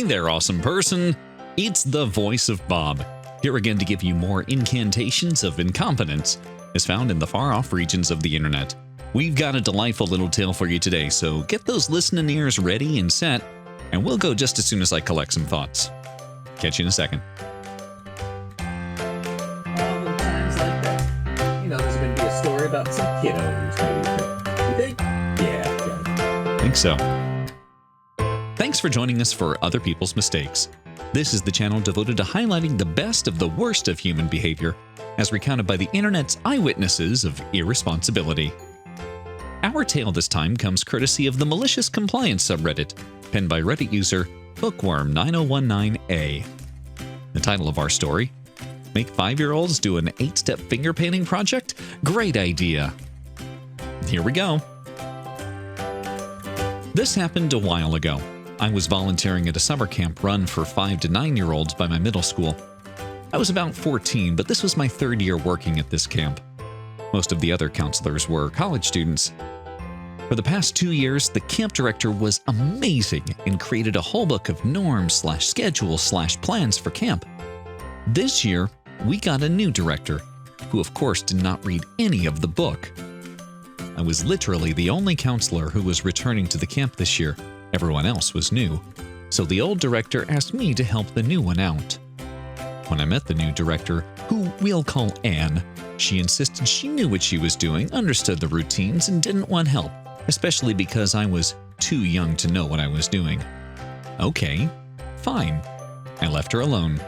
Hey there, awesome person! It's the voice of Bob, here again to give you more incantations of incompetence as found in the far-off regions of the internet. We've got a delightful little tale for you today, so get those listening ears ready and set, and we'll go just as soon as I collect some thoughts. Catch you in a second. Times like that. You know, there's going to be a story about some kiddo who's maybe. You think? Yeah. I think so. Thanks for joining us for Other People's Mistakes. This is the channel devoted to highlighting the best of the worst of human behavior, as recounted by the internet's eyewitnesses of irresponsibility. Our tale this time comes courtesy of the Malicious Compliance subreddit, penned by Reddit user Bookworm9019A. The title of our story: Make 5-year-olds do an 8-step finger painting project? Great idea! Here we go. This happened a while ago. I was volunteering at a summer camp run for 5 to 9-year-olds by my middle school. I was about 14, but this was my 3rd year working at this camp. Most of the other counselors were college students. For the past 2 years, the camp director was amazing and created a whole book of norms/schedules/plans for camp. This year, we got a new director, who of course did not read any of the book. I was literally the only counselor who was returning to the camp this year. Everyone else was new, so the old director asked me to help the new one out. When I met the new director, who we'll call Anne, she insisted she knew what she was doing, understood the routines, and didn't want help, especially because I was too young to know what I was doing. Okay, fine. I left her alone.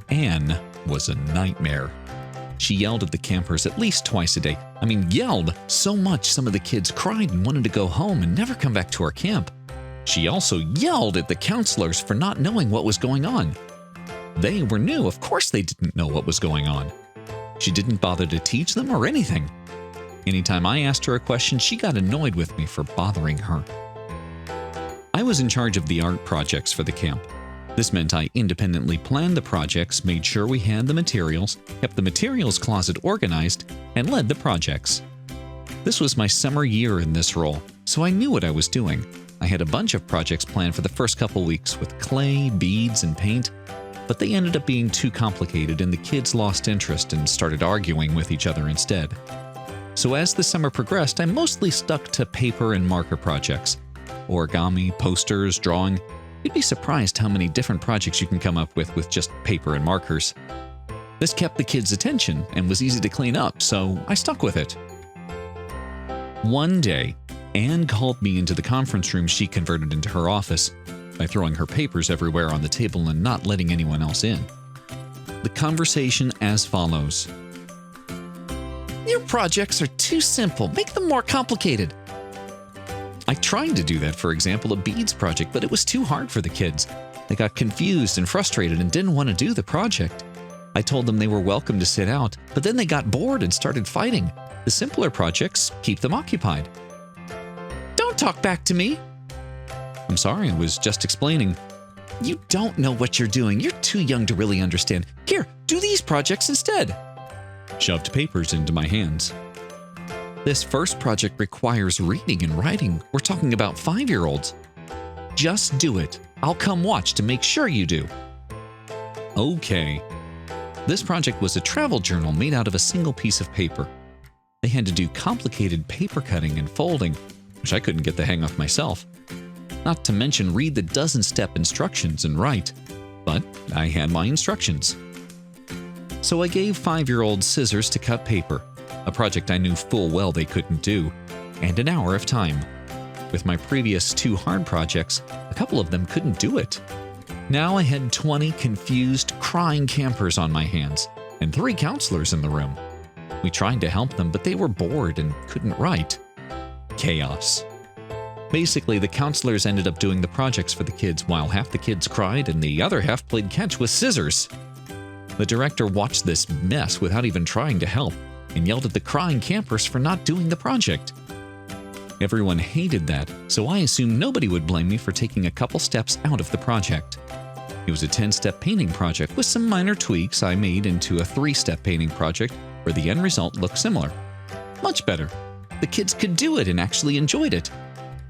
Anne was a nightmare. She yelled at the campers at least twice a day. I mean, yelled so much some of the kids cried and wanted to go home and never come back to our camp. She also yelled at the counselors for not knowing what was going on. They were new, of course they didn't know what was going on. She didn't bother to teach them or anything. Anytime I asked her a question, she got annoyed with me for bothering her. I was in charge of the art projects for the camp. This meant I independently planned the projects, made sure we had the materials, kept the materials closet organized, and led the projects. This was my summer year in this role, so I knew what I was doing. I had a bunch of projects planned for the first couple weeks with clay, beads, and paint, but they ended up being too complicated and the kids lost interest and started arguing with each other instead. So as the summer progressed, I mostly stuck to paper and marker projects. Origami, posters, drawing. You'd be surprised how many different projects you can come up with just paper and markers. This kept the kids' attention and was easy to clean up, so I stuck with it. One day, Anne called me into the conference room she converted into her office by throwing her papers everywhere on the table and not letting anyone else in. The conversation as follows. Your projects are too simple. Make them more complicated. I tried to do that, for example, a beads project, but it was too hard for the kids. They got confused and frustrated and didn't want to do the project. I told them they were welcome to sit out, but then they got bored and started fighting. The simpler projects keep them occupied. Don't talk back to me. I'm sorry, I was just explaining. You don't know what you're doing. You're too young to really understand. Here, do these projects instead. Shoved papers into my hands. This first project requires reading and writing. We're talking about 5-year-olds. Just do it. I'll come watch to make sure you do. Okay. This project was a travel journal made out of a single piece of paper. They had to do complicated paper cutting and folding, which I couldn't get the hang of myself. Not to mention read the dozen-step instructions and write. But I had my instructions. So I gave 5-year-olds scissors to cut paper, a project I knew full well they couldn't do, and an hour of time. With my previous 2 hard projects, a couple of them couldn't do it. Now I had 20 confused, crying campers on my hands, and 3 counselors in the room. We tried to help them, but they were bored and couldn't write. Chaos. Basically, the counselors ended up doing the projects for the kids while half the kids cried and the other half played catch with scissors. The director watched this mess without even trying to help, and yelled at the crying campers for not doing the project. Everyone hated that, so I assumed nobody would blame me for taking a couple steps out of the project. It was a 10-step painting project with some minor tweaks I made into a 3-step painting project where the end result looked similar. Much better. The kids could do it and actually enjoyed it.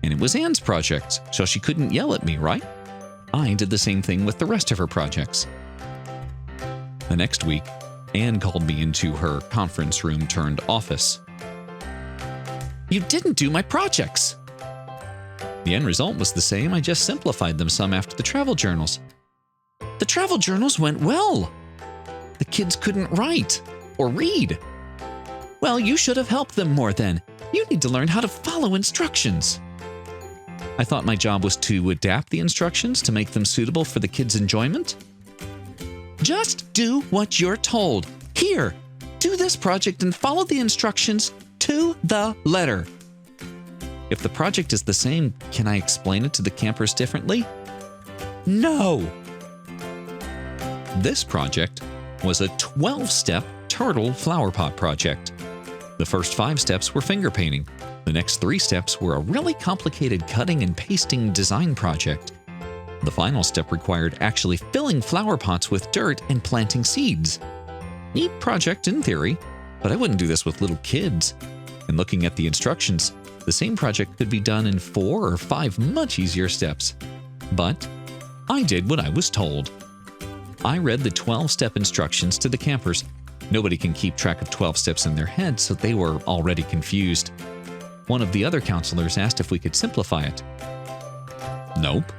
And it was Anne's project, so she couldn't yell at me, right? I did the same thing with the rest of her projects. The next week, Anne called me into her conference room turned office. "You didn't do my projects." The end result was the same, I just simplified them some after the travel journals. "The travel journals went well. The kids couldn't write or read." "Well, you should have helped them more then. You need to learn how to follow instructions." I thought my job was to adapt the instructions to make them suitable for the kids' enjoyment. "Just do what you're told. Here, do this project and follow the instructions to the letter." If the project is the same, can I explain it to the campers differently? No! This project was a 12-step turtle flower pot project. The first 5 steps were finger painting. The next 3 steps were a really complicated cutting and pasting design project. The final step required actually filling flower pots with dirt and planting seeds. Neat project in theory, but I wouldn't do this with little kids. And looking at the instructions, the same project could be done in 4 or 5 much easier steps. But I did what I was told. I read the 12-step instructions to the campers. Nobody can keep track of 12 steps in their head, so they were already confused. One of the other counselors asked if we could simplify it. Nope.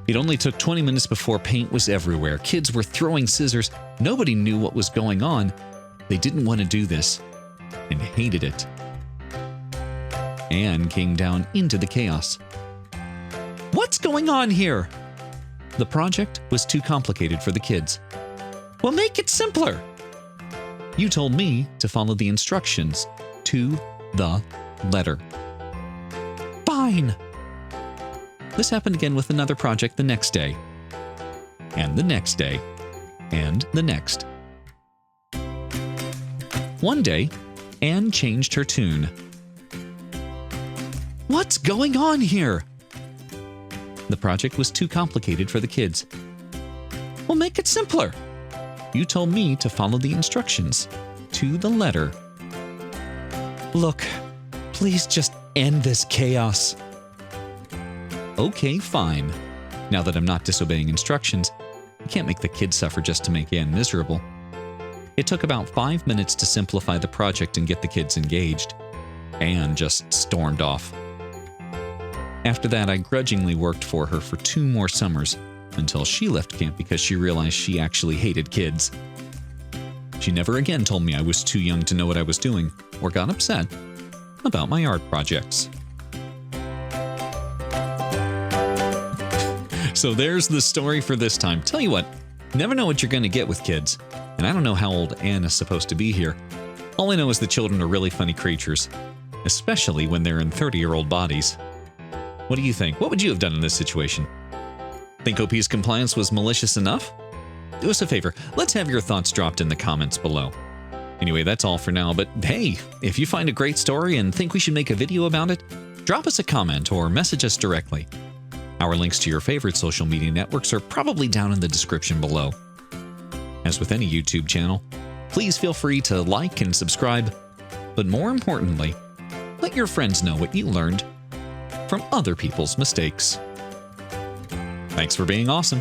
It only took 20 minutes before paint was everywhere. Kids were throwing scissors. Nobody knew what was going on. They didn't want to do this and hated it. Anne came down into the chaos. "What's going on here?" The project was too complicated for the kids. "Well, make it simpler." "You told me to follow the instructions to the letter." "Fine." This happened again with another project the next day, and the next day, and the next. One day, Anne changed her tune. "What's going on here?" The project was too complicated for the kids. "Well, make it simpler." "You told me to follow the instructions to the letter." "Look, please just end this chaos." "Okay, fine. Now that I'm not disobeying instructions, I can't make the kids suffer just to make Anne miserable." It took about 5 minutes to simplify the project and get the kids engaged. Anne just stormed off. After that, I grudgingly worked for her for 2 more summers until she left camp because she realized she actually hated kids. She never again told me I was too young to know what I was doing or got upset about my art projects. So there's the story for this time. Tell you what, never know what you're going to get with kids. And I don't know how old Anne is supposed to be here. All I know is the children are really funny creatures, especially when they're in 30-year-old bodies. What do you think? What would you have done in this situation? Think OP's compliance was malicious enough? Do us a favor, let's have your thoughts dropped in the comments below. Anyway, that's all for now, but hey, if you find a great story and think we should make a video about it, drop us a comment or message us directly. Our links to your favorite social media networks are probably down in the description below. As with any YouTube channel, please feel free to like and subscribe, but more importantly, let your friends know what you learned from other people's mistakes. Thanks for being awesome.